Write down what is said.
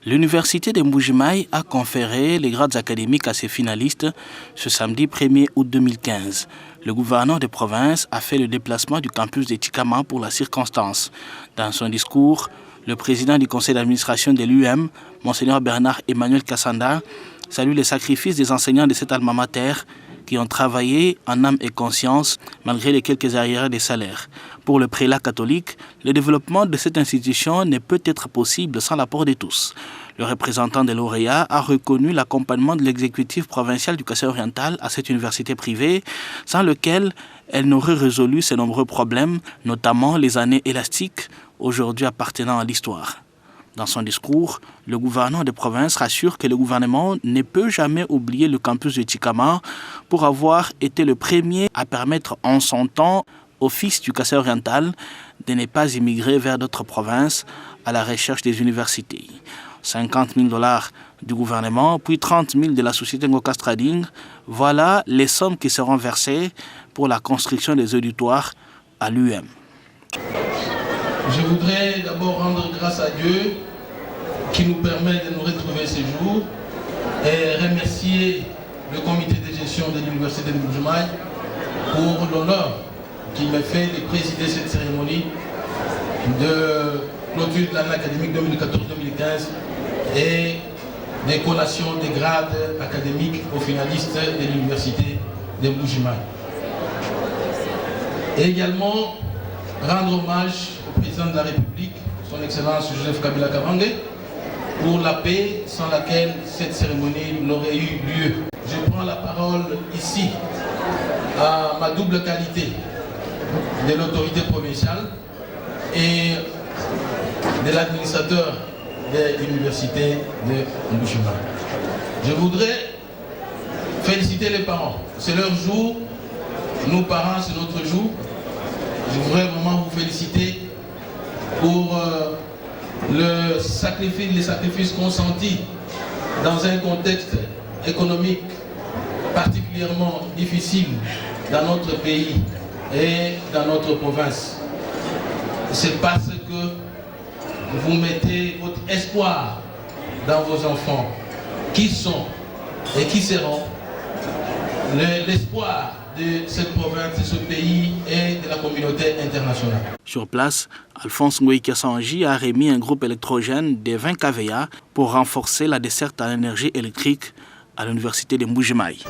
L'Université de Mbuji-Mayi a conféré les grades académiques à ses finalistes ce samedi 1er août 2015. Le gouverneur de province a fait le déplacement du campus de Tikama pour la circonstance. Dans son discours, le président du conseil d'administration de l'UM, Monseigneur Bernard Emmanuel Kassanda, salue les sacrifices des enseignants de cette alma mater qui ont travaillé en âme et conscience malgré les quelques arriérés des salaires. Pour le prélat catholique, le développement de cette institution ne peut être possible sans l'apport de tous. Le représentant des lauréats a reconnu l'accompagnement de l'exécutif provincial du Kassai-Oriental à cette université privée, sans lequel elle n'aurait résolu ses nombreux problèmes, notamment les années élastiques, aujourd'hui appartenant à l'histoire. Dans son discours, le gouverneur de province rassure que le gouvernement ne peut jamais oublier le campus de Tikama pour avoir été le premier à permettre en son temps aux fils du Kassai-Oriental de ne pas immigrer vers d'autres provinces à la recherche des universités. 50 000 $ du gouvernement, puis 30 000 de la société Ngokast Trading, voilà les sommes qui seront versées pour la construction des auditoires à l'UM. Je voudrais d'abord rendre grâce à Dieu qui nous permet de nous retrouver ce jour et remercier le comité de gestion de l'Université de Mbuji-Mayi pour l'honneur qu'il m'a fait de présider cette cérémonie de clôture de l'année académique 2014-2015 et des collations des grades académiques aux finalistes de l'Université de Mbuji-Mayi. Et également rendre hommage au président de la République, son Excellence Joseph Kabila Kabange, pour la paix sans laquelle cette cérémonie n'aurait eu lieu. Je prends la parole ici à ma double qualité de l'autorité provinciale et de l'administrateur de l'université de Mbuji-Mayi. Je voudrais féliciter les parents. C'est leur jour, nous parents, c'est notre jour. Je voudrais vraiment vous féliciter pour les sacrifices consentis dans un contexte économique particulièrement difficile dans notre pays et dans notre province. C'est parce que vous mettez votre espoir dans vos enfants qui sont et qui seront l'espoir de cette province, de ce pays et de la communauté internationale. Sur place, Alphonse Ngoï Kassanji a remis un groupe électrogène de 20 kVA pour renforcer la desserte en énergie électrique à l'université de Mbuji-Mayi.